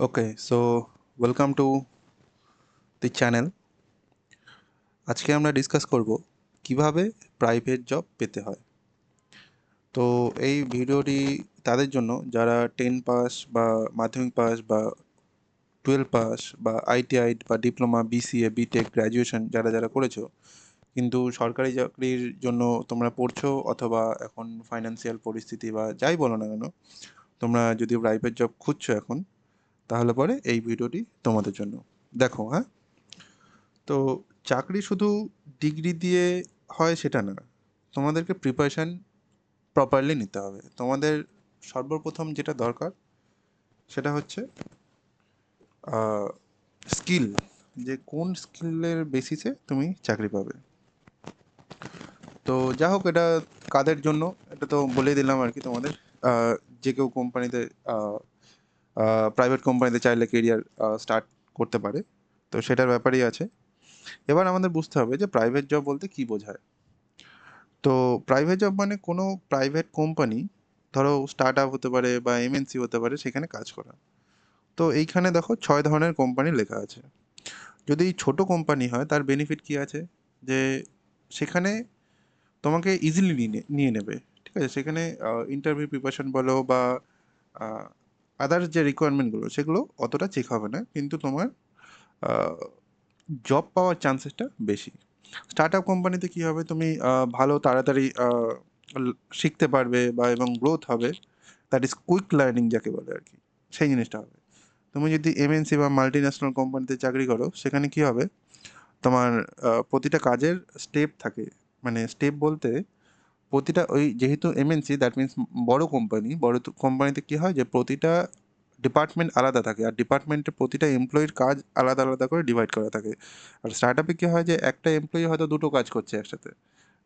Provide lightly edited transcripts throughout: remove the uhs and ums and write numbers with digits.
Okay, so welcome to the channel. আজকে আমরা discuss করব কিভাবে প্রাইভেট জব পেতে হয়। তো এই ভিডিওটি তাদের জন্য যারা 10 পাস বা মাধ্যমিক পাস বা 12 পাস বা আইটিআই বা ডিপ্লোমা বিসিএ বিটেক গ্র্যাজুয়েশন যারা যারা করেছো কিন্তু সরকারি চাকরির জন্য তোমরা পড়ছো অথবা এখন ফাইন্যান্সিয়াল পরিস্থিতি বা যাই বলো না কেন তোমরা যদি প্রাইভেট জব খুঁজছো এখন, তাহলে পরে এই ভিডিওটি তোমাদের জন্য। দেখো, হ্যাঁ, তো চাকরি শুধু ডিগ্রি দিয়ে হয় সেটা না, তোমাদেরকে প্রিপারেশান প্রপারলি নিতে হবে। তোমাদের সর্বপ্রথম যেটা দরকার সেটা হচ্ছে স্কিল, যে কোন স্কিলের বেসিসে তুমি চাকরি পাবে। তো যা হোক, এটা কাদের জন্য এটা তো বলে দিলাম আর কি তোমাদের। যে কেউ কোম্পানিতে, প্রাইভেট কোম্পানিতে চাইলে কেরিয়ার স্টার্ট করতে পারে, তো সেটার ব্যাপারেই আছে। এবার আমাদের বুঝতে হবে যে প্রাইভেট জব বলতে কী বোঝায়। তো প্রাইভেট জব মানে কোনো প্রাইভেট কোম্পানি, ধরো স্টার্ট আপ হতে পারে বা এমএনসি হতে পারে, সেখানে কাজ করা। তো এইখানে দেখো 6 ধরনের কোম্পানি লেখা আছে। যদি ছোট কোম্পানি হয় তার বেনিফিট কী আছে, যে সেখানে তোমাকে ইজিলি নিয়ে নেবে। ঠিক আছে, সেখানে ইন্টারভিউ প্রিপারেশন বলো বা আদার্স যে রিকোয়ারমেন্টগুলো সেগুলো অতটা চেক হবে না, কিন্তু তোমার জব পাওয়ার চান্সেসটা বেশি। স্টার্ট আপ কোম্পানিতে কী হবে, তুমি ভালো তাড়াতাড়ি শিখতে পারবে বা এবং গ্রোথ হবে, দ্যাট ইজ কুইক লার্নিং যাকে বলে আর কি, সেই জিনিসটা হবে। তুমি যদি এমএনসি বা মাল্টি ন্যাশনাল কোম্পানিতে চাকরি করো, সেখানে কী হবে, তোমার প্রতিটা কাজের স্টেপ থাকে। মানে স্টেপ বলতে প্রতিটা, ওই যেহেতু এমএনসি দ্যাট মিন্স বড় কোম্পানি, বড় কোম্পানিতে কী হয় যে প্রতিটা ডিপার্টমেন্ট আলাদা থাকে, আর ডিপার্টমেন্টের প্রতিটা এমপ্লয়ির কাজ আলাদা আলাদা করে ডিভাইড করা থাকে। আর স্টার্ট আপে কী হয় যে একটা এমপ্লয়ি হয়তো দুটো কাজ করছে একসাথে।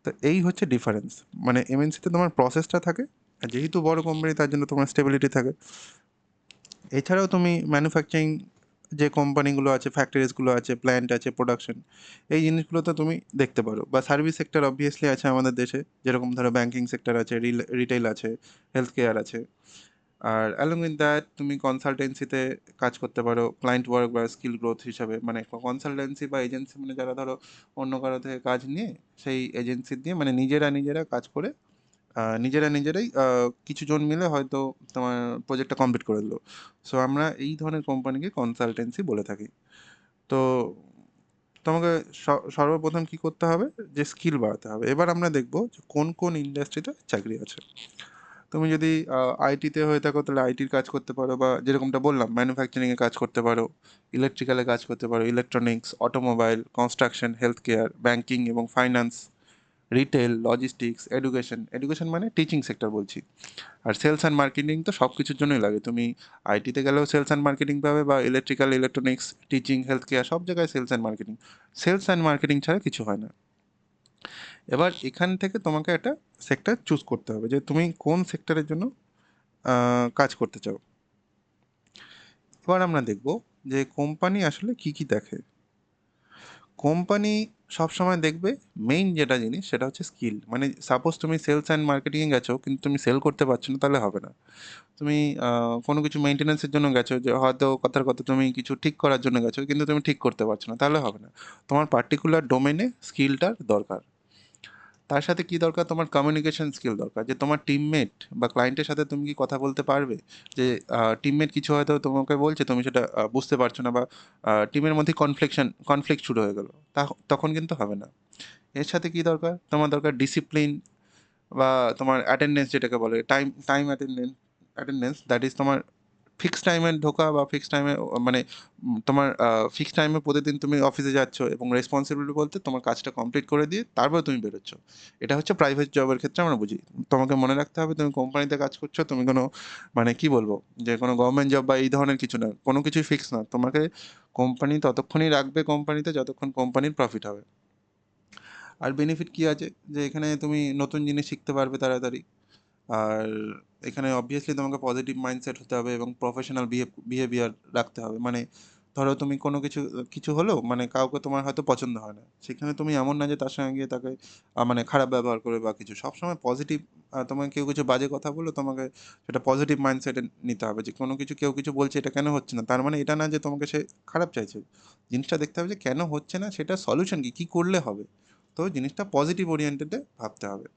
তো এই হচ্ছে ডিফারেন্স। মানে এমএনসিতে তোমার প্রসেসটা থাকে, আর যেহেতু বড় কোম্পানি তার জন্য তোমার স্টেবিলিটি থাকে। এছাড়াও তুমি ম্যানুফ্যাকচারিং যে কোম্পানিগুলো আছে, ফ্যাক্টরিজগুলো আছে, প্ল্যান্ট আছে, প্রোডাকশন, এই জিনিসগুলোতে তুমি দেখতে পারো। বা সার্ভিস সেক্টর অবভিয়াসলি আছে আমাদের দেশে, যেরকম ধরো ব্যাঙ্কিং সেক্টর আছে, রিটেল আছে, হেলথ কেয়ার আছে। আর অ্যালং উইথ দ্যাট তুমি কনসালটেন্সিতে কাজ করতে পারো, ক্লায়েন্ট ওয়ার্ক বা স্কিল গ্রোথ হিসাবে। মানে কনসালটেন্সি বা এজেন্সি মানে যারা ধরো অন্য কারো থেকে কাজ নিয়ে সেই এজেন্সি দিয়ে, মানে নিজেরা কাজ করে নিজেরাই কিছুজন মিলে হয়তো তোমার প্রজেক্টটা কমপ্লিট করে দিলো। সো আমরা এই ধরনের কোম্পানিকে কনসালটেন্সি বলে থাকি। তো তোমাকে সর্বপ্রথম কী করতে হবে, যে স্কিল বাড়াতে হবে। এবার আমরা দেখব যে কোন কোন ইন্ডাস্ট্রিতে চাকরি আছে। তুমি যদি আইটিতে হয়ে থাকো তাহলে আইটির কাজ করতে পারো, বা যেরকমটা বললাম ম্যানুফ্যাকচারিংয়ে কাজ করতে পারো, ইলেকট্রিক্যালে কাজ করতে পারো, electronics, automobile, construction, health care, banking এবং ফাইন্যান্স, রিটেল, লজিস্টিক্স, এডুকেশন মানে টিচিং সেক্টর বলছি। আর সেলস অ্যান্ড মার্কেটিং তো সব কিছুর জন্যই লাগে। তুমি আইটিতে গেলেও সেলস অ্যান্ড মার্কেটিং পাবে, বা electrical, electronics, teaching, health care, সব জায়গায় সেলস অ্যান্ড মার্কেটিং ছাড়া কিছু হয় না। এবার এখান থেকে তোমাকে একটা সেক্টর চুজ করতে হবে, যে তুমি কোন সেক্টরের জন্য কাজ করতে চাও। এবার আমরা দেখব যে কোম্পানি আসলে কি কি দেখে। কোম্পানি সবসময় দেখবে মেইন যেটা জিনিস সেটা হচ্ছে স্কিল। মানে সাপোজ তুমি সেলস অ্যান্ড মার্কেটিংয়ে গেছো কিন্তু তুমি সেল করতে পারছো না, তাহলে হবে না। তুমি কোনো কিছু মেনটেন্যান্সের জন্য গেছো, যে হয়তো কথার কথা তুমি কিছু ঠিক করার জন্য গেছো কিন্তু তুমি ঠিক করতে পারছো না, তাহলে হবে না। তোমার পার্টিকুলার ডোমেনে স্কিলটার দরকার। তার সাথে কি দরকার, তোমার কমিউনিকেশন স্কিল দরকার, যে তোমার টিমমেট বা ক্লায়েন্টের সাথে তুমি কি কথা বলতে পারবে। যে টিমমেট কিছু হয়তো তোমাকে বলছে, তুমি সেটা বুঝতে পারছো না, বা টিমের মধ্যে কনফ্লিক্ট শুরু হয়ে গেলো, তখন কিন্তু হবে না। এর সাথে কি দরকার, তোমার দরকার ডিসিপ্লিন, বা তোমার অ্যাটেন্ডেন্স যেটাকে বলে, টাইম অ্যাটেন্ডেন্স, দ্যাট ইজ তোমার ফিক্সড টাইমে ঢোকা, বা ফিক্সড টাইমে মানে তোমার ফিক্সড টাইমে প্রতিদিন তুমি অফিসে যাচ্ছ, এবং রেসপন্সিবিলিটি বলতে তোমার কাজটা কমপ্লিট করে দিয়ে তারপরে তুমি বেরোচ্ছ। এটা হচ্ছে প্রাইভেট জবের ক্ষেত্রে আমরা বুঝি। তোমাকে মনে রাখতে হবে তুমি কোম্পানিতে কাজ করছো, তুমি কোনো, মানে কি বলবো, যে কোনো গভর্নমেন্ট জব বা এই ধরনের কিছু না, কোনো কিছুই ফিক্স না। তোমাকে কোম্পানি ততক্ষণই রাখবে কোম্পানিতে যতক্ষণ কোম্পানির প্রফিট হবে। আর বেনিফিট কী আছে, যে এখানে তুমি নতুন জিনিস শিখতে পারবে তাড়াতাড়ি। আর এখানে অবভিয়াসলি তোমাকে পজিটিভ মাইন্ডসেট হতে হবে এবং প্রফেশনাল বিহেভিয়ার রাখতে হবে। মানে ধরো তুমি কোনো কিছু কিছু হলো মানে কাউকে তোমার হয়তো পছন্দ হয় না, সেখানে তুমি এমন না যে তার সঙ্গে গিয়ে তাকে মানে খারাপ ব্যবহার করে বা কিছু, সবসময় পজিটিভ। তোমাকে কেউ কিছু বাজে কথা বললো, তোমাকে সেটা পজিটিভ মাইন্ডসেটে নিতে হবে যে কোনো কিছু কেউ কিছু বলছে এটা কেন হচ্ছে না, তার মানে এটা না যে তোমাকে সে খারাপ চাইছে। জিনিসটা দেখতে হবে যে কেন হচ্ছে না, সেটা সলিউশন কি, কী করলে হবে। তো জিনিসটা পজিটিভ ওরিয়েন্টেডে ভাবতে হবে।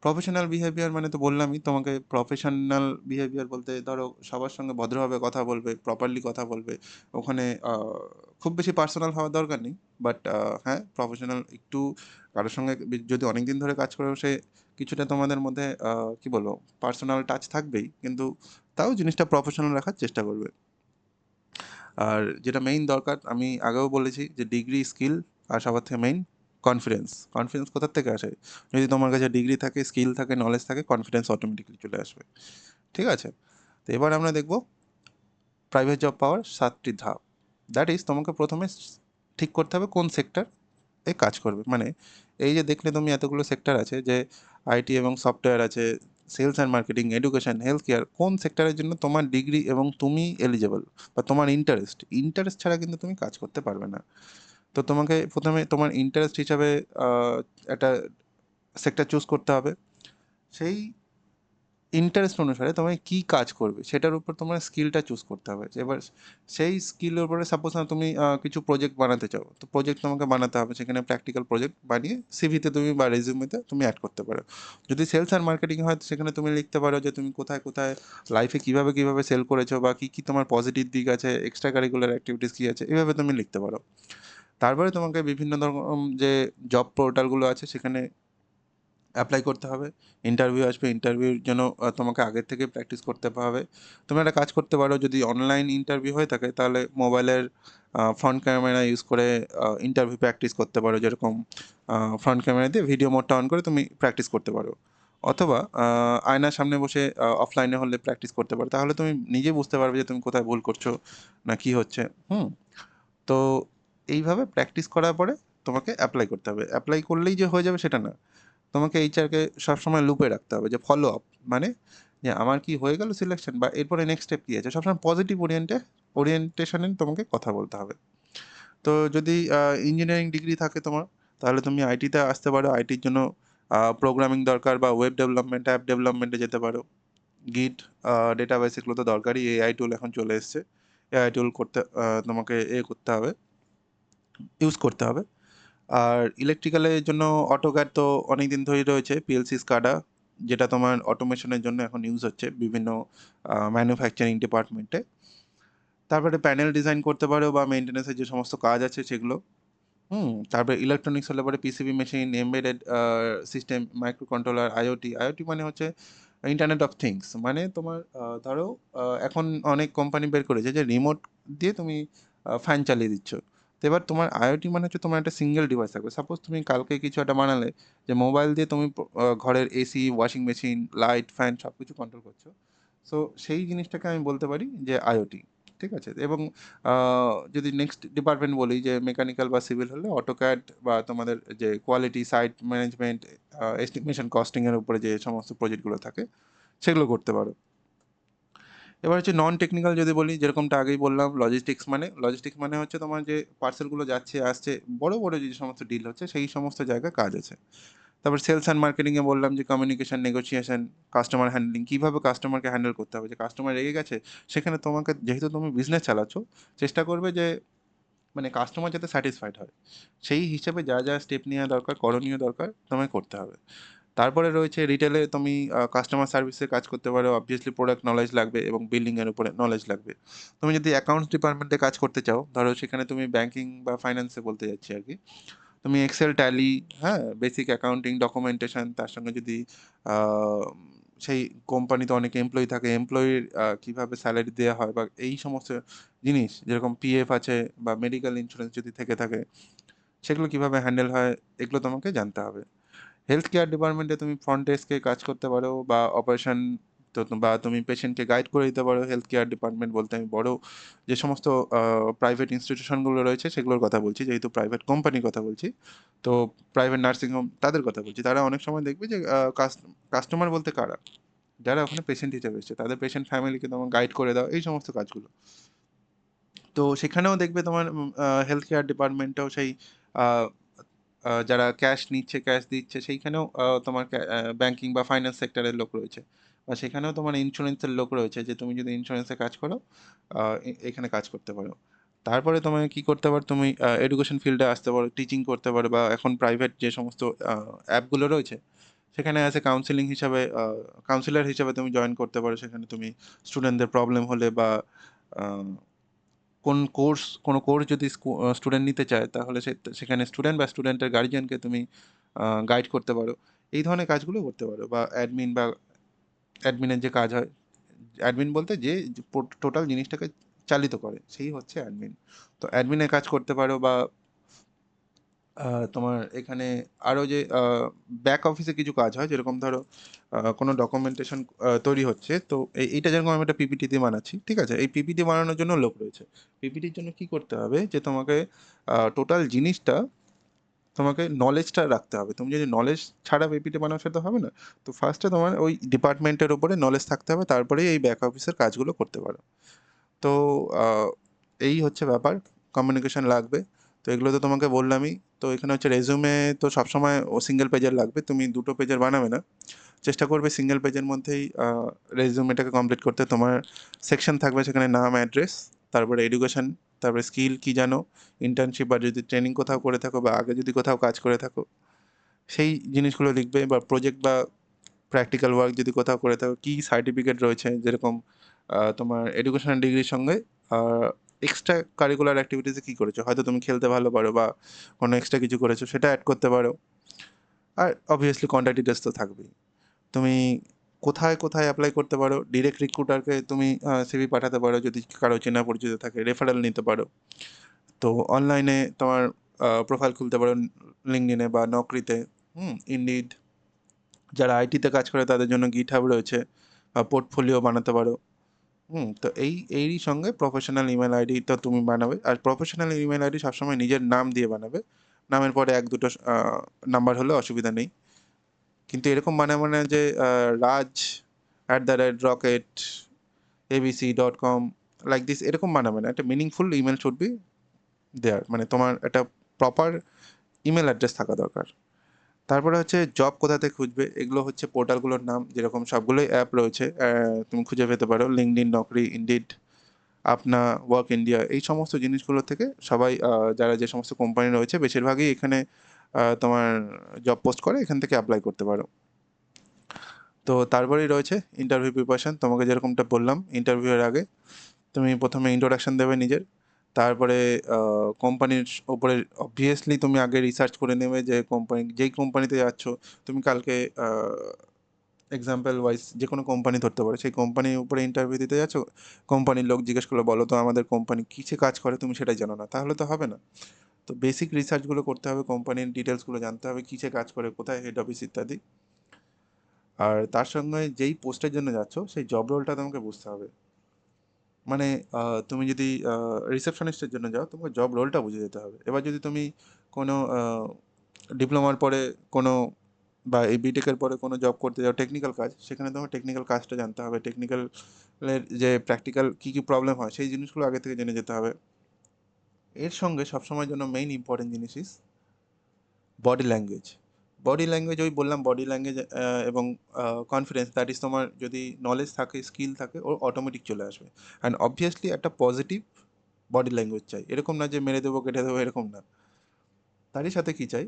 প্রফেশনাল বিহেভিয়ার মানে তো বললামই তোমাকে, প্রফেশনাল বিহেভিয়ার বলতে ধরো সবার সঙ্গে ভদ্রভাবে কথা বলবে, প্রপারলি কথা বলবে। ওখানে খুব বেশি পার্সোনাল হওয়ার দরকার নেই, বাট হ্যাঁ প্রফেশনাল একটু। কারোর সঙ্গে যদি অনেক দিন ধরে কাজ করে, সে কিছুটা তোমাদের মধ্যে কি বলবো, পার্সোনাল টাচ থাকবেই, কিন্তু তাও জিনিসটা প্রফেশনাল রাখার চেষ্টা করবে। আর যেটা মেইন দরকার, আমি আগেও বলেছি যে ডিগ্রি, স্কিল, আর সবার থেকে মেইন কনফিডেন্স। কনফিডেন্স কোথার থেকে আসে? যদি তোমার কাছে ডিগ্রি থাকে, স্কিল থাকে, নলেজ থাকে, কনফিডেন্স অটোমেটিকলি চলে আসবে। ঠিক আছে? তো এবার আমরা দেখব প্রাইভেট জব পাওয়ার 7টি ধাপ। দ্যাট ইজ, তোমাকে প্রথমে ঠিক করতে হবে কোন সেক্টর এ কাজ করবে। মানে এই যে দেখলে তুমি এতগুলো সেক্টর আছে, যে আইটি এবং সফটওয়্যার আছে, sales and marketing, education, health care, কোন সেক্টরের জন্য তোমার ডিগ্রি এবং তুমি এলিজেবল, বা তোমার ইন্টারেস্ট ছাড়া কিন্তু তুমি কাজ করতে পারবে না। তো তোমাকে প্রথমে তোমার ইন্টারেস্ট হিসাবে একটা সেক্টর চুজ করতে হবে। সেই ইন্টারেস্ট অনুসারে তোমায় কী কাজ করবে সেটার উপর তোমার স্কিলটা চুজ করতে হবে। এবার সেই স্কিলের উপরে সাপোজ না তুমি কিছু প্রজেক্ট বানাতে চাও, তো প্রজেক্ট তোমাকে বানাতে হবে, সেখানে প্র্যাকটিক্যাল প্রজেক্ট বানিয়ে সিভিতে তুমি বা রেজিউমেতে তুমি অ্যাড করতে পারো। যদি সেলস অ্যান্ড মার্কেটিং হয়, তো সেখানে তুমি লিখতে পারো যে তুমি কোথায় কোথায় লাইফে কীভাবে কীভাবে সেল করেছো, বা কী কী তোমার পজিটিভ দিক আছে, এক্সট্রা কারিকুলার অ্যাক্টিভিটিস কী আছে, এভাবে তুমি লিখতে পারো। তারপরে তোমাকে বিভিন্ন ধরনের যে জব পোর্টালগুলো আছে সেখানে অ্যাপ্লাই করতে হবে। ইন্টারভিউ আসবে, ইন্টারভিউর জন্য তোমাকে আগের থেকে প্র্যাকটিস করতে হবে। তুমি একটা কাজ করতে পারো, যদি অনলাইন ইন্টারভিউ হয়ে থাকে তাহলে মোবাইলের ফ্রন্ট ক্যামেরা ইউজ করে ইন্টারভিউ প্র্যাকটিস করতে পারো। যেরকম ফ্রন্ট ক্যামেরা দিয়ে ভিডিও মোডটা অন করে তুমি প্র্যাকটিস করতে পারো, অথবা আয়নার সামনে বসে অফলাইনে হলে প্র্যাকটিস করতে পারো। তাহলে তুমি নিজে বুঝতে পারবে যে তুমি কোথায় ভুল করছো না কী হচ্ছে। তো এইভাবে প্র্যাকটিস করার পরে তোমাকে অ্যাপ্লাই করতে হবে। অ্যাপ্লাই করলেই যে হয়ে যাবে সেটা না, তোমাকে এইচআরকে সবসময় লুপে রাখতে হবে, যে ফলো আপ, মানে যে আমার কি হয়ে গেল সিলেকশন, বা এরপরে নেক্সট স্টেপ কী আছে, সবসময় পজিটিভ ওরিয়েন্টেশনে তোমাকে কথা বলতে হবে। তো যদি ইঞ্জিনিয়ারিং ডিগ্রি থাকে তোমার, তাহলে তুমি আইটিতে আসতে পারো। আইটির জন্য প্রোগ্রামিং দরকার, বা ওয়েব ডেভেলপমেন্ট, অ্যাপ ডেভেলপমেন্টে যেতে পারো। গিট, ডেটাবেস, এগুলো তো দরকারই। এআই টুল এখন চলে এসছে, এআই টুল করতে তোমাকে করতে হবে, ইউজ করতে হবে। আর ইলেকট্রিক্যালের জন্য অটোক্যাড তো অনেক দিন ধরেই রয়েছে, পিএলসি স্কাডা, যেটা তোমার অটোমেশনের জন্য এখন ইউজ হচ্ছে বিভিন্ন ম্যানুফ্যাকচারিং ডিপার্টমেন্টে। তারপরে প্যানেল ডিজাইন করতে পারো, বা মেনটেন্যান্সের যে সমস্ত কাজ আছে সেগুলো। তারপরে ইলেকট্রনিক্স হলে পরে PCB machine, embedded system, micro controller, IoT. IoT মানে হচ্ছে ইন্টারনেট অফ থিংস। মানে তোমার ধরো এখন অনেক কোম্পানি বের করেছে যে রিমোট দিয়ে তুমি ফ্যান চালিয়ে দিচ্ছ। তো এবার তোমার আইওটি মানে হচ্ছে তোমার একটা সিঙ্গেল ডিভাইস থাকবে। সাপোজ তুমি কালকে কিছু একটা বানালে, যে মোবাইল দিয়ে তুমি ঘরের AC, washing machine, light, fan সব কিছু কন্ট্রোল করছো। সো সেই জিনিসটাকে আমি বলতে পারি যে আইওটি। ঠিক আছে? এবং যদি নেক্সট ডিপার্টমেন্ট বলি, যে মেকানিক্যাল বা সিভিল হলে অটোক্যাড, বা তোমাদের যে কোয়ালিটি, সাইট ম্যানেজমেন্ট, এস্টিমেশন, কস্টিংয়ের উপরে যে সমস্ত প্রজেক্টগুলো থাকে সেগুলো করতে পারো। এবার হচ্ছে নন টেকনিক্যাল যদি বলি, যেরকমটা আগেই বললাম, লজিস্টিক্স মানে হচ্ছে তোমার যে পার্সেলগুলো যাচ্ছে আসছে, বড় বড় যে সমস্ত ডিল হচ্ছে সেই সমস্ত জায়গায় কাজ আছে। তারপর সেলস অ্যান্ড মার্কেটিংয়ে বললাম যে কমিউনিকেশন, নেগোসিয়েশন, কাস্টমার হ্যান্ডলিং, কীভাবে কাস্টমারকে হ্যান্ডেল করতে হবে, যে কাস্টমার রেগে গেছে, সেখানে তোমাকে, যেহেতু তুমি বিজনেস চালাচ্ছ, চেষ্টা করবে যে মানে কাস্টমার যাতে স্যাটিসফাইড হয়, সেই হিসেবে যা যা স্টেপ নেওয়া দরকার, করণীয় দরকার, তোমায় করতে হবে। তারপরে রয়েছে রিটেলে, তুমি কাস্টমার সার্ভিসে কাজ করতে পারো। অবভিয়াসলি প্রোডাক্ট নলেজ লাগবে এবং বিল্ডিংয়ের উপরে নলেজ লাগবে। তুমি যদি অ্যাকাউন্টস ডিপার্টমেন্টে কাজ করতে চাও, ধরো সেখানে তুমি ব্যাংকিং বা ফাইন্যান্সে বলতে যাচ্ছি আর কি, তুমি এক্সেল, ট্যালি, হ্যাঁ, বেসিক অ্যাকাউন্টিং, ডকুমেন্টেশন, তার সঙ্গে যদি আহ, সেই কোম্পানিতে অনেক এমপ্লয়ি থাকে, এমপ্লয়ির কীভাবে স্যালারি দেওয়া হয়, বা এই সমস্ত জিনিস, যেরকম পিএফ আছে বা মেডিকেল ইন্স্যুরেন্স যদি থেকে থাকে, সেগুলো কীভাবে হ্যান্ডেল হয়, এগুলো তোমাকে জানতে হবে। হেলথ কেয়ার ডিপার্টমেন্টে তুমি ফ্রন্ট ডেস্কে কাজ করতে পারো, বা অপারেশন, বা তুমি পেশেন্টকে গাইড করে দিতে পারো। হেলথ কেয়ার ডিপার্টমেন্ট বলতে আমি বড় যে সমস্ত প্রাইভেট ইনস্টিটিউশনগুলো রয়েছে সেগুলোর কথা বলছি, যেহেতু প্রাইভেট কোম্পানির কথা বলছি। তো প্রাইভেট নার্সিং হোম, তাদের কথা বলছি। তারা অনেক সময় দেখবে যে কাস্টমার বলতে কারা, যারা ওখানে পেশেন্ট হিসেবে এসেছে, তাদের পেশেন্ট ফ্যামিলিকে তোমার গাইড করে দাও, এই সমস্ত কাজগুলো। তো সেখানেও দেখবে তোমার হেলথ কেয়ার ডিপার্টমেন্টেও সেই আহ, যারা ক্যাশ নিচ্ছে ক্যাশ দিচ্ছে সেইখানেও তোমার ব্যাংকিং বা ফাইন্যান্স সেক্টরের লোক রয়েছে, বা সেখানেও তোমার ইন্স্যুরেন্সের লোক রয়েছে, যে তুমি যদি ইন্স্যুরেন্সে কাজ করো এখানে কাজ করতে পারো। তারপরে তোমায় কি করতে পারো, তুমি এডুকেশন ফিল্ডে আসতে পারো, টিচিং করতে পারো, বা এখন প্রাইভেট যে সমস্ত অ্যাপগুলো রয়েছে সেখানে অ্যাজ এ কাউন্সিলিং হিসাবে কাউন্সিলর হিসাবে তুমি জয়েন করতে পারো। সেখানে তুমি স্টুডেন্টদের প্রবলেম হলে বা কোনো কোর্স যদি স্টুডেন্ট নিতে চায় তাহলে সেখানে স্টুডেন্ট বা স্টুডেন্টের গার্জিয়ানকে তুমি গাইড করতে পারো। এই ধরনের কাজগুলো করতে পারো। বা অ্যাডমিনের যে কাজ হয়, অ্যাডমিন বলতে যে টোটাল জিনিসটাকে চালিত করে সেই হচ্ছে অ্যাডমিন। তো অ্যাডমিনের কাজ করতে পারো, বা তোমার এখানে আরও যে ব্যাক অফিসে কিছু কাজ হয়, যেরকম ধরো কোনো ডকুমেন্টেশন তৈরি হচ্ছে, তো এইটা যেরকম আমি একটা পিপিটি দিয়ে বানাচ্ছি, ঠিক আছে, এই পিপিটি বানানোর জন্য লোক রয়েছে। পিপিটির জন্য কি করতে হবে, যে তোমাকে টোটাল জিনিসটা, তোমাকে নলেজটা রাখতে হবে। তুমি যদি নলেজ ছাড়া পিপিটি বানাও সেটা হবে না। তো ফার্স্টে তোমার ওই ডিপার্টমেন্টের ওপরে নলেজ থাকতে হবে, তারপরেই এই ব্যাক অফিসের কাজগুলো করতে পারো। তো এই হচ্ছে ব্যাপার, কমিউনিকেশন লাগবে। তো এগুলো তো তোমাকে বললামই। তো এখানে হচ্ছে রেজুমে, তো সবসময় ও সিঙ্গেল পেজের লাগবে, তুমি দুটো পেজের বানাবে না। চেষ্টা করবে সিঙ্গেল পেজের মধ্যেই রেজুমেটাকে কমপ্লিট করতে। তোমার সেকশন থাকবে সেখানে নাম, অ্যাড্রেস, তারপরে এডুকেশন, তারপরে স্কিল কি জানো, ইন্টার্নশিপ বা যদি ট্রেনিং কোথাও করে থাকো, বা আগে যদি কোথাও কাজ করে থাকো সেই জিনিসগুলো লিখবে, বা প্রজেক্ট বা প্র্যাকটিক্যাল ওয়ার্ক যদি কোথাও করে থাকো, কী সার্টিফিকেট রয়েছে, যেরকম তোমার এডুকেশনাল ডিগ্রির সঙ্গে এক্সট্রা কারিকুলার অ্যাক্টিভিটিসে কী করেছো, হয়তো তুমি খেলতে ভালো পারো বা কোনো এক্সট্রা কিছু করেছো সেটা অ্যাড করতে পারো। আর অবভিয়াসলি কন্ট্যাক্ট ডিটেলস তো থাকবেই। তুমি কোথায় কোথায় অ্যাপ্লাই করতে পারো, ডিরেক্ট রিক্রুটারকে তুমি সিভি পাঠাতে পারো, যদি কারো চেনা পরিচিত থাকে রেফারেল নিতে পারো। তো অনলাইনে তোমার প্রোফাইল খুলতে পারো, লিঙ্কডইনে বা নকরিতে, ইনডিড। যারা আইটিতে কাজ করে তাদের জন্য গিট হাব রয়েছে, পোর্টফোলিও বানাতে পারো। তো এরই সঙ্গে প্রফেশনাল ইমেল আইডি তো তুমি বানাবে, আর প্রফেশনাল ইমেল আইডি সবসময় নিজের নাম দিয়ে বানাবে। নামের পরে এক দুটো নাম্বার হলে অসুবিধা নেই। কিন্তু এরকম মানে যে raj@rocket abc.com লাইক দিস এরকম বানাবে না। একটা meaningful email should be there, মানে তোমার একটা প্রপার ইমেল অ্যাড্রেস থাকা দরকার। তারপরে হচ্ছে জব কোথা থেকে খুঁজবে, এগুলো হচ্ছে পোর্টালগুলোর নাম, যেরকম সবগুলোই অ্যাপ রয়েছে, তুমি খুঁজে পেতে পারো লিঙ্কডইন, নকরি, ইনডিড, আপনা, ওয়ার্ক ইন্ডিয়া, এই সমস্ত জিনিসগুলো থেকে সবাই যারা যে সমস্ত কোম্পানি রয়েছে বেশিরভাগই এখানে তোমার জব পোস্ট করে, এখান থেকে অ্যাপ্লাই করতে পারো। তো তারপরেই রয়েছে ইন্টারভিউ প্রিপারেশন। তোমাকে যেরকমটা বললাম, ইন্টারভিউয়ের আগে তুমি প্রথমে ইন্ট্রোডাকশন দেবে নিজের। তারপরে কোম্পানির ওপরে অবভিয়াসলি তুমি আগে রিসার্চ করে নেবে, যে যেই কোম্পানিতে যাচ্ছ, তুমি কালকে এক্সাম্পল ওয়াইজ যে কোনো কোম্পানি ধরতে পারো, সেই কোম্পানির উপরে ইন্টারভিউ দিতে যাচ্ছ, কোম্পানির লোক জিজ্ঞেস করলো বলো তো আমাদের কোম্পানি কিসে কাজ করে, তুমি সেটাই জানো না, তাহলে তো হবে না। তো বেসিক রিসার্চগুলো করতে হবে, কোম্পানির ডিটেলসগুলো জানতে হবে, কিসে কাজ করে, কোথায় হেড অফিস ইত্যাদি। আর তার সঙ্গে যেই পোস্টের জন্য যাচ্ছ সেই জব রোলটা তোমাকে বুঝতে হবে। মানে তুমি যদি রিসেপশনিস্টের জন্য যাও, তোমাকে জব রোলটা বুঝে যেতে হবে। এবার যদি তুমি কোনো ডিপ্লোমার পরে কোনো বা এই বিটেকের পরে কোনো জব করতে যাও টেকনিক্যাল কাজ, সেখানে তোমার টেকনিক্যাল কাজটা জানতে হবে, টেকনিক্যালের যে প্র্যাকটিক্যাল কী কী প্রবলেম হয় সেই জিনিসগুলো আগে থেকে জেনে যেতে হবে। এর সঙ্গে সবসময়ের জন্য মেইন ইম্পর্টেন্ট জিনিস ইস বডি ল্যাঙ্গুয়েজ। বডি ল্যাঙ্গুয়েজ, ওই বললাম বডি ল্যাঙ্গুয়েজ এবং কনফিডেন্স, দ্যাট ইজ তোমার যদি নলেজ থাকে, স্কিল থাকে, ও অটোমেটিক চলে আসবে। অ্যান্ড অবভিয়াসলি একটা পজিটিভ বডি ল্যাঙ্গুয়েজ চাই, এরকম না যে মেরে দেবো কেটে দেবো, এরকম না। তারই সাথে কী চাই,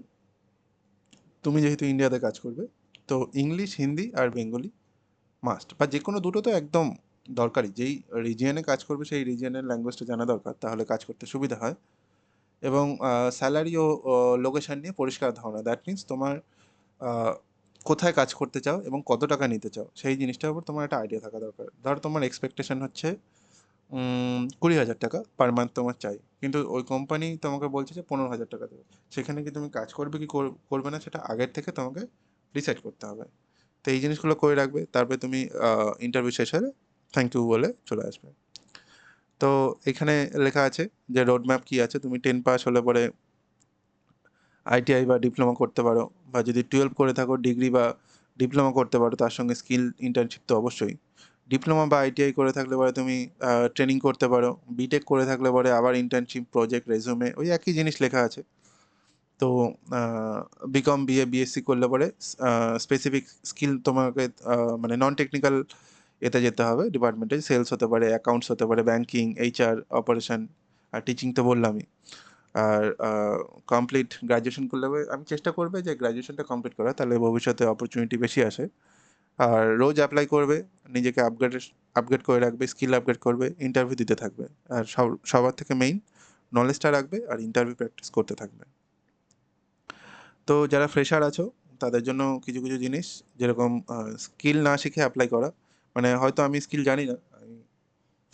তুমি যেহেতু ইন্ডিয়াতে কাজ করবে, তো ইংলিশ, হিন্দি আর বেঙ্গলি মাস্ট, বা যে কোনো দুটো তো একদম দরকারি। যেই রিজিয়নে কাজ করবে সেই রিজিয়নের ল্যাঙ্গুয়েজটা জানা দরকার, তাহলে কাজ করতে সুবিধা হয়। এবং স্যালারি ও লোকেশন নিয়ে পরিষ্কার ধারণা, দ্যাট মিন্স তোমার আহ, কোথায় কাজ করতে চাও এবং কত টাকা নিতে চাও সেই জিনিসটার উপর তোমার একটা আইডিয়া থাকা দরকার। ধরো তোমার এক্সপেকটেশন হচ্ছে 20,000 টাকা পার মান্থ তোমার চাই, কিন্তু ওই কোম্পানি তোমাকে বলছে যে 15,000 টাকা দেবে। সেখানে কি তুমি কাজ করবে কি করবে না সেটা আগের থেকে তোমাকে ডিসাইড করতে হবে। তো এই জিনিসগুলো করে রাখবে, তারপরে তুমি ইন্টারভিউ শেষ হলে থ্যাংক ইউ বলে চলে আসবে। তো এখানে লেখা আছে যে রোড ম্যাপ কী আছে, তুমি 10 পাস হলে পরে আইটিআই বা ডিপ্লোমা করতে পারো, বা যদি 12 করে থাকো ডিগ্রি বা ডিপ্লোমা করতে পারো, তার সঙ্গে স্কিল ইন্টার্নশিপ তো অবশ্যই। ডিপ্লোমা বা আইটিআই করে থাকলে পরে তুমি ট্রেনিং করতে পারো। বিটেক করে থাকলে পরে আবার ইন্টার্নশিপ, প্রজেক্ট, রেজুমে ওই একই জিনিস লেখা আছে। তো বিকম, বিএ, বিএসসি করলে পরে স্পেসিফিক স্কিল তোমাকে মানে নন টেকনিক্যাল এতে যেতে হবে ডিপার্টমেন্টে। সেলস হতে পারে, অ্যাকাউন্টস হতে পারে, ব্যাঙ্কিং, এইচআর, অপারেশন, আর টিচিং তো বললামই। আর কমপ্লিট গ্র্যাজুয়েশন করলে আমি চেষ্টা করবে যে গ্র্যাজুয়েশনটা কমপ্লিট করা, তাহলে ভবিষ্যতে অপরচুনিটি বেশি আসে। আর রোজ অ্যাপ্লাই করবে, নিজেকে আপগ্রেড করে রাখবে, স্কিল আপগ্রেড করবে, ইন্টারভিউ দিতে থাকবে। আর সবার থেকে মেইন নলেজটা রাখবে আর ইন্টারভিউ প্র্যাকটিস করতে থাকবে। তো যারা ফ্রেশার আছো তাদের জন্য কিছু কিছু জিনিস, যেরকম স্কিল না শিখে অ্যাপ্লাই করা। মানে হয়তো আমি স্কিল জানি না, আমি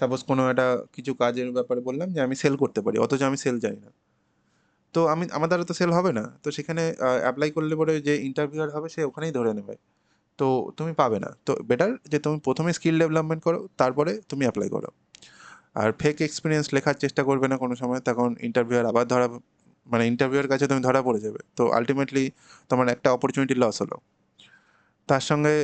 সাপোজ কোনো একটা কিছু কাজের ব্যাপারে বললাম যে আমি সেল করতে পারি, অথচ আমি সেল জানি না। তো আমার দ্বারা তো সেল হবে না, তো সেখানে অ্যাপ্লাই করলে পরে যে ইন্টারভিউয়ার হবে সে ওখানেই ধরে নেবে। তো তুমি পাবে না। তো বেটার যে তুমি প্রথমে স্কিল ডেভেলপমেন্ট করো, তারপরে তুমি অ্যাপ্লাই করো। আর ফেক এক্সপিরিয়েন্স লেখার চেষ্টা করবে না কোনো সময়, তখন ইন্টারভিউয়ার আবার মানে ইন্টারভিউয়ের কাছে তুমি ধরা পড়ে যাবে। তো আলটিমেটলি তোমার একটা অপরচুনিটি লস হলো। তার সঙ্গে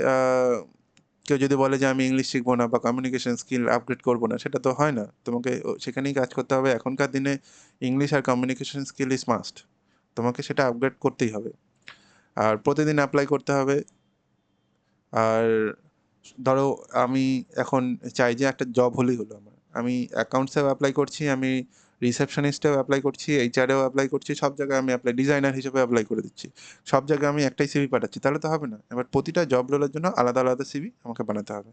কেউ যদি বলে যে আমি ইংলিশ শিখবো না বা কমিউনিকেশন স্কিল আপগ্রেড করবো না, সেটা তো হয় না। তোমাকে সেখানেই কাজ করতে হবে। এখনকার দিনে ইংলিশ আর কমিউনিকেশন স্কিল ইজ মাস্ট। তোমাকে সেটা আপগ্রেড করতেই হবে। আর প্রতিদিন অ্যাপ্লাই করতে হবে। আর ধরো আমি এখন চাই যে একটা জব হলেই হলো আমার। আমি অ্যাকাউন্টসেও অ্যাপ্লাই করছি, আমি রিসেপশনিস্টেও অ্যাপ্লাই করছি, এইচআরেও অ্যাপ্লাই করছি, সব জায়গায় আমি ডিজাইনার হিসেবে অ্যাপ্লাই করে দিচ্ছি। সব জায়গায় আমি একটাই সিভি পাঠাচ্ছি, তাহলে তো হবে না। এবার প্রতিটা জব রোলের জন্য আলাদা আলাদা সিভি আমাকে বানাতে হবে।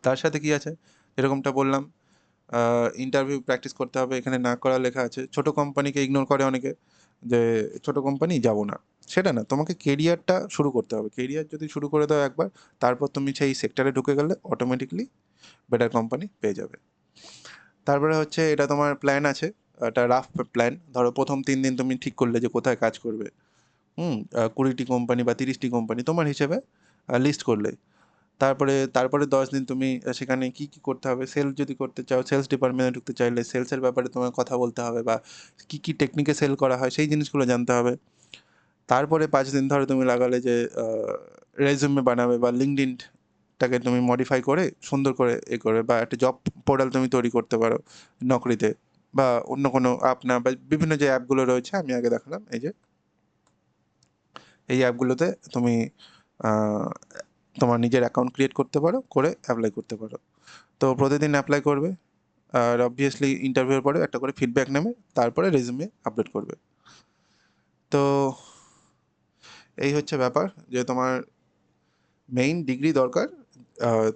তার সাথে কি আছে, যেরকমটা বললাম, ইন্টারভিউ প্র্যাকটিস করতে হবে। এখানে না করা লেখা আছে। ছোট কোম্পানিকে ইগনোর করে অনেকে, যে ছোট কোম্পানি যাব না। সেটা না, তোমাকে কেরিয়ারটা শুরু করতে হবে। কেরিয়ার যদি শুরু করে দাও একবার, তারপর তুমি সেই সেক্টরে ঢুকে গেলে অটোমেটিকলি বেটার কোম্পানি পেয়ে যাবে। তারপরে হচ্ছে এটা তোমার প্ল্যান আছে, একটা রাফ প্ল্যান। ধরো প্রথম 3 দিন তুমি ঠিক করলে যে কোথায় কাজ করবে। 20টি কোম্পানি বা 30টি কোম্পানি তোমার হিসেবে লিস্ট করলে। তারপরে 10 দিন তুমি সেখানে কি কি করতে হবে। সেলস যদি করতে চাও, সেলস ডিপার্টমেন্টে ঢুকতে চাইলে সেলসের ব্যাপারে তোমার কথা বলতে হবে, বা কি কি টেকনিকে সেল করা হয় সেই জিনিসগুলো জানতে হবে। তারপরে 5 দিন ধরে তুমি লাগালে যে রেজুমে বানাবে, বা লিঙ্কডইনটাকে তুমি মডিফাই করে সুন্দর করে করে, বা একটা জব পোর্টাল তুমি তৈরি করতে পারো নকরিতে, বা অন্য কোনো অ্যাপ না, বা বিভিন্ন যে অ্যাপগুলো রয়েছে আমি আগে দেখালাম, এই অ্যাপগুলোতে তুমি আহ, তোমার নিজের অ্যাকাউন্ট ক্রিয়েট করতে পারো, করে অ্যাপ্লাই করতে পারো। তো প্রতিদিন অ্যাপ্লাই করবে। আর অবভিয়াসলি ইন্টারভিউর পরে একটা করে ফিডব্যাক নেবে, তারপরে রেজুমে আপলোড করবে। তো এই হচ্ছে ব্যাপার, যে তোমার মেইন ডিগ্রি দরকার।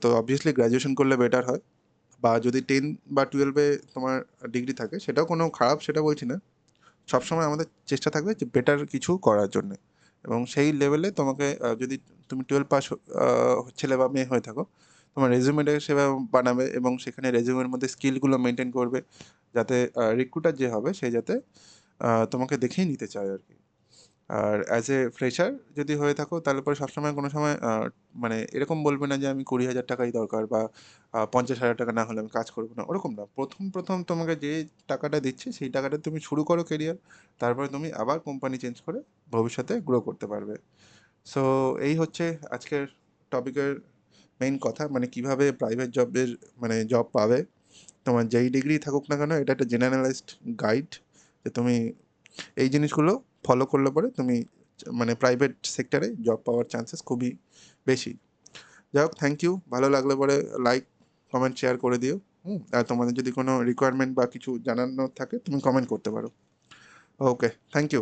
তো অবভিয়াসলি গ্র্যাজুয়েশন করলে বেটার হয়, বা যদি 10 বা 12-এ তোমার ডিগ্রি থাকে সেটাও কোনো খারাপ, সেটা বলছি না। সবসময় আমাদের চেষ্টা থাকবে যে বেটার কিছু করার জন্যে। এবং সেই লেভেলে তোমাকে যদি তুমি 12 পাস ছেলে বা মেয়ে হয়ে থাকো, তোমার রেজিউমেটা সেভাবে বানাবে, এবং সেখানে রেজিউমের মধ্যে স্কিলগুলো মেনটেন করবে, যাতে রিক্রুটার যে হবে সে যাতে তোমাকে দেখেই নিতে চায় আর কি। আর অ্যাজ এ ফ্রেশার যদি হয়ে থাকো, তাহলে পরে সবসময় কোনো সময় মানে এরকম বলবে না যে আমি 20,000 টাকাই দরকার, বা 50,000 টাকা না হলে আমি কাজ করবো না, ওরকম না। প্রথম প্রথম তোমাকে যে টাকাটা দিচ্ছে সেই টাকাটা তুমি শুরু করো কেরিয়ার। তারপরে তুমি আবার কোম্পানি চেঞ্জ করে ভবিষ্যতে গ্রো করতে পারবে। সো এই হচ্ছে আজকের টপিকের মেইন কথা, মানে কিভাবে প্রাইভেট জবের মানে জব পাবে। তোমার যেই ডিগ্রি থাকুক না কেন, এটা একটা জেনারেলাইজড গাইড, যে তুমি এই জিনিসগুলো ফলো করলে পরে তুমি মানে প্রাইভেট সেক্টরে জব পাওয়ার চান্সেস খুবই বেশি। যাই হোক, থ্যাংক ইউ। ভালো লাগলে পরে লাইক, কমেন্ট, শেয়ার করে দিও। আর তোমাদের যদি কোনো রিকোয়ারমেন্ট বা কিছু জানানোর থাকে তুমি কমেন্ট করতে পারো। ওকে, থ্যাংক ইউ।